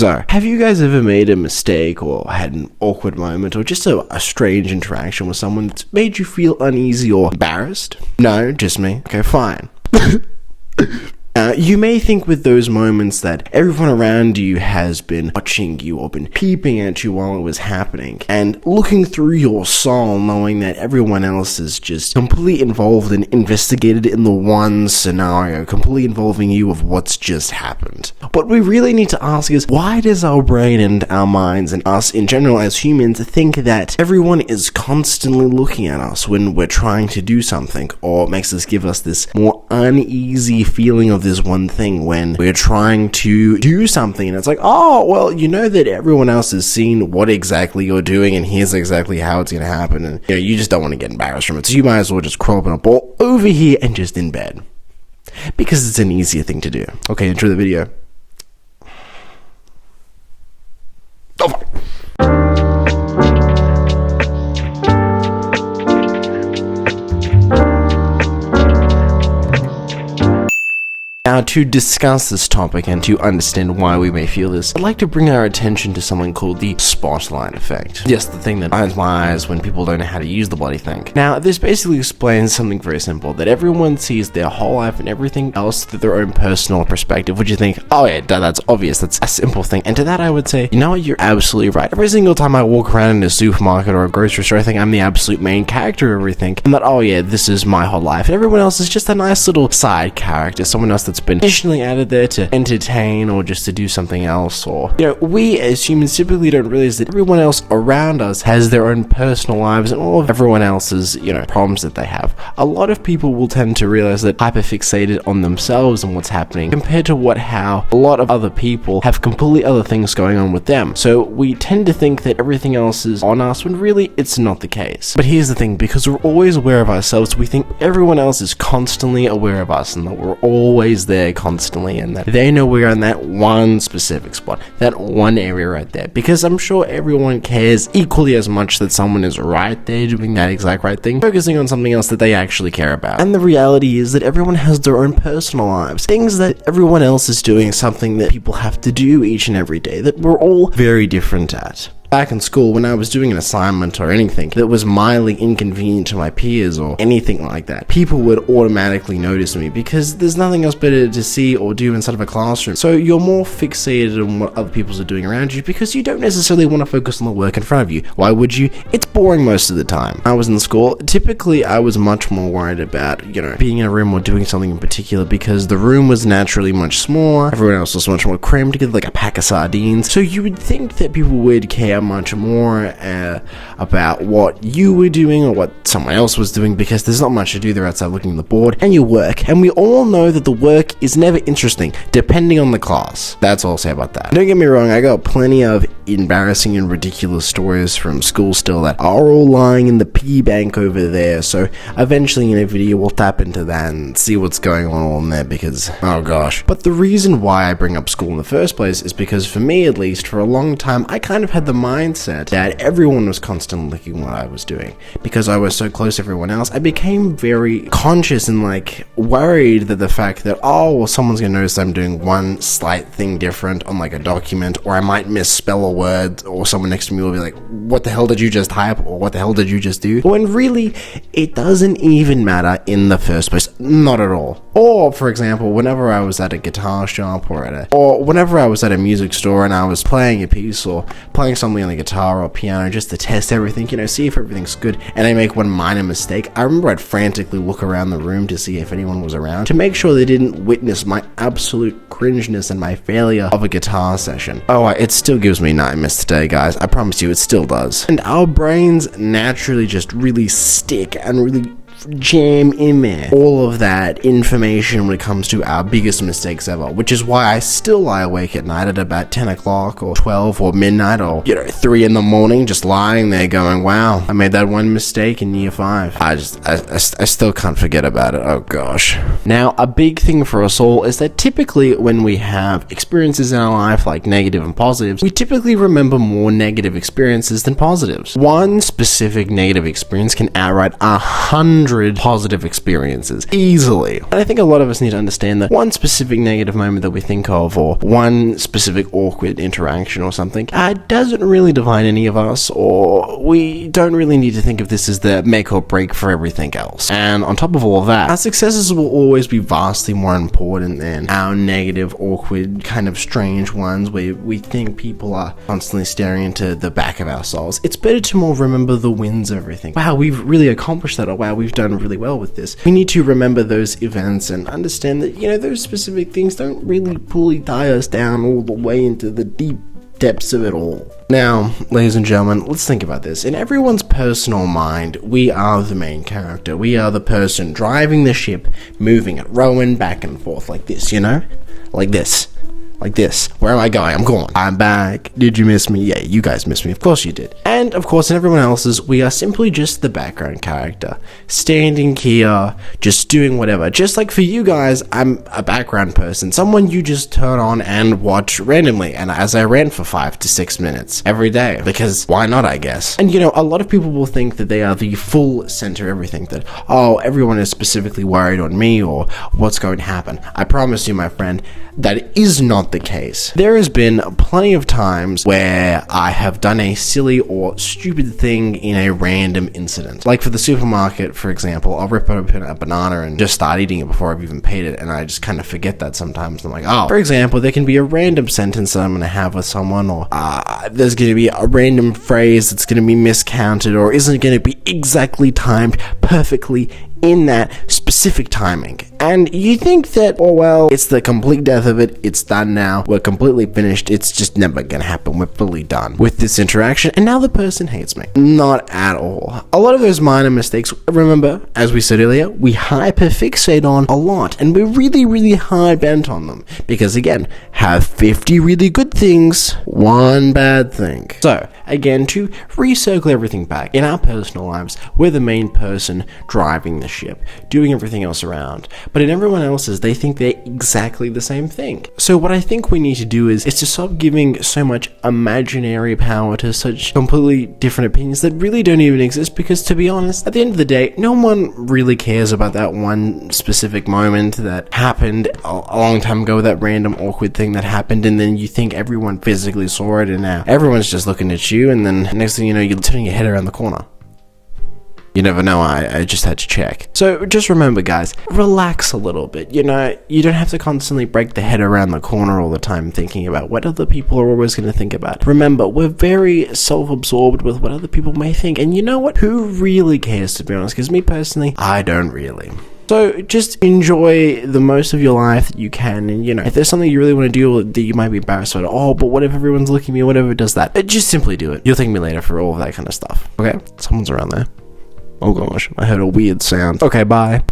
So, have you guys ever made a mistake or had an awkward moment or just a strange interaction with someone that's made you feel uneasy or embarrassed? No, just me. Okay, fine. You may think with those moments that everyone around you has been watching you or been peeping at you while it was happening and looking through your soul, knowing that everyone else is just completely involved and investigated in the one scenario, completely involving you of what's just happened. What we really need to ask is, why does our brain and our minds and us in general as humans think that everyone is constantly looking at us when we're trying to do something, or makes us give us this more uneasy feeling of this one thing when we're trying to do something, and it's like, oh, well, you know that everyone else has seen what exactly you're doing and here's exactly how it's going to happen, and you just don't want to get embarrassed from it, so you might as well just crawl up in a ball over here and just in bed, because it's an easier thing to do. Okay, enjoy the video. Oh, fuck. Now, to discuss this topic and to understand why we may feel this, I'd like to bring our attention to something called the spotlight effect. Yes, the thing that blinds my eyes when people don't know how to use the bloody thing. Now, this basically explains something very simple, that everyone sees their whole life and everything else through their own personal perspective, which you think, oh yeah, that's obvious, that's a simple thing. And to that I would say, you know what, you're absolutely right. Every single time I walk around in a supermarket or a grocery store, I think I'm the absolute main character of everything, and that, oh yeah, this is my whole life, and everyone else is just a nice little side character, someone else that's been additionally added there to entertain or just to do something else. Or, we as humans typically don't realize that everyone else around us has their own personal lives and all of everyone else's, problems that they have. A lot of people will tend to realize that hyperfixated on themselves and what's happening compared to how a lot of other people have completely other things going on with them. So we tend to think that everything else is on us when really it's not the case. But here's the thing, because we're always aware of ourselves, we think everyone else is constantly aware of us and that we're always there constantly, and that they know we're in that one specific spot, that one area right there, because I'm sure everyone cares equally as much that someone is right there doing that exact right thing, focusing on something else that they actually care about. And the reality is that everyone has their own personal lives, things that everyone else is doing, something that people have to do each and every day that we're all very different at. Back in school, when I was doing an assignment or anything that was mildly inconvenient to my peers or anything like that, people would automatically notice me because there's nothing else better to see or do inside of a classroom. So you're more fixated on what other people are doing around you because you don't necessarily want to focus on the work in front of you. Why would you? It's boring most of the time. I was in school, typically I was much more worried about, being in a room or doing something in particular because the room was naturally much smaller, everyone else was much more crammed together like a pack of sardines. So you would think that people would care much more about what you were doing or what someone else was doing because there's not much to do there outside looking at the board and your work, and we all know that the work is never interesting depending on the class. That's all I'll say about that. Don't get me wrong, I got plenty of embarrassing and ridiculous stories from school still that are all lying in the piggy bank over there, so eventually in a video we'll tap into that and see what's going on all in there because, oh gosh. But the reason why I bring up school in the first place is because for me at least, for a long time, I kind of had the mindset that everyone was constantly looking what I was doing. Because I was so close to everyone else, I became very conscious and worried that the fact that, oh, well, someone's gonna notice I'm doing one slight thing different on a document, or I might misspell a word, or someone next to me will be like, what the hell did you just type, or what the hell did you just do? When really, it doesn't even matter in the first place, not at all. Or, for example, whenever I was at a guitar shop or whenever I was at a music store and I was playing a piece or playing something on the guitar or piano just to test everything, see if everything's good, and I make one minor mistake, I remember I'd frantically look around the room to see if anyone was around to make sure they didn't witness my absolute cringeness and my failure of a guitar session. Oh, it still gives me nightmares today, guys. I promise you, it still does. And our brains naturally just really stick and really jam in there all of that information when it comes to our biggest mistakes ever, which is why I still lie awake at night at about 10 o'clock or 12 or midnight or 3 in the morning just lying there going, wow, I made that one mistake in year 5. I still can't forget about it. Oh gosh. Now, a big thing for us all is that typically when we have experiences in our life like negative and positives, we typically remember more negative experiences than positives. One specific negative experience can outright 100 100 positive experiences easily. And I think a lot of us need to understand that one specific negative moment that we think of, or one specific awkward interaction or something, doesn't really define any of us, or we don't really need to think of this as the make or break for everything else. And on top of all of that, our successes will always be vastly more important than our negative, awkward, kind of strange ones where we think people are constantly staring into the back of our souls. It's better to more remember the wins of everything. Wow, we've really accomplished that, or wow, we've done really well with this. We need to remember those events and understand that, those specific things don't really fully tie us down all the way into the deep depths of it all. Now, ladies and gentlemen, let's think about this. In everyone's personal mind, we are the main character. We are the person driving the ship, moving it, rowing back and forth like this, Like this. Like this. Where am I going? I'm gone. I'm back. Did you miss me? Yeah, you guys missed me. Of course you did. And of course, in everyone else's, we are simply just the background character. Standing here, just doing whatever. Just like for you guys, I'm a background person. Someone you just turn on and watch randomly. And as I rant for 5 to 6 minutes every day. Because why not, I guess? And a lot of people will think that they are the full center of everything. That, everyone is specifically worried on me or what's going to happen. I promise you, my friend, that is not the case. There has been plenty of times where I have done a silly or stupid thing in a random incident. Like for the supermarket, for example, I'll rip open a banana and just start eating it before I've even paid it, and I just kind of forget that sometimes. I'm like, for example, there can be a random sentence that I'm going to have with someone, or there's going to be a random phrase that's going to be miscounted, or isn't going to be exactly timed perfectly in that specific timing. And you think that, it's the complete death of it, it's done now, we're completely finished, it's just never gonna happen, we're fully done with this interaction, and now the person hates me. Not at all. A lot of those minor mistakes, remember, as we said earlier, we hyperfixate on a lot, and we're really, really hard bent on them. Because again, have 50 really good things, one bad thing. So, again, to recircle everything back, in our personal lives, we're the main person driving the ship, doing everything else around. But in everyone else's, they think they're exactly the same thing. So what I think we need to do is to stop giving so much imaginary power to such completely different opinions that really don't even exist, because to be honest, at the end of the day, no one really cares about that one specific moment that happened a long time ago, that random awkward thing that happened, and then you think everyone physically saw it, and now everyone's just looking at you, and then next thing you know, you're turning your head around the corner. You never know, I just had to check. So just remember, guys, relax a little bit. You don't have to constantly break the head around the corner all the time thinking about what other people are always going to think about. Remember, we're very self-absorbed with what other people may think. And you know what? Who really cares, to be honest? Because me personally, I don't really. So just enjoy the most of your life that you can, and if there's something you really want to do that you might be embarrassed about, but what if everyone's looking at me, whatever does that, just simply do it. You'll thank me later for all of that kind of stuff. Okay? Someone's around there. Oh gosh, I heard a weird sound. Okay, bye.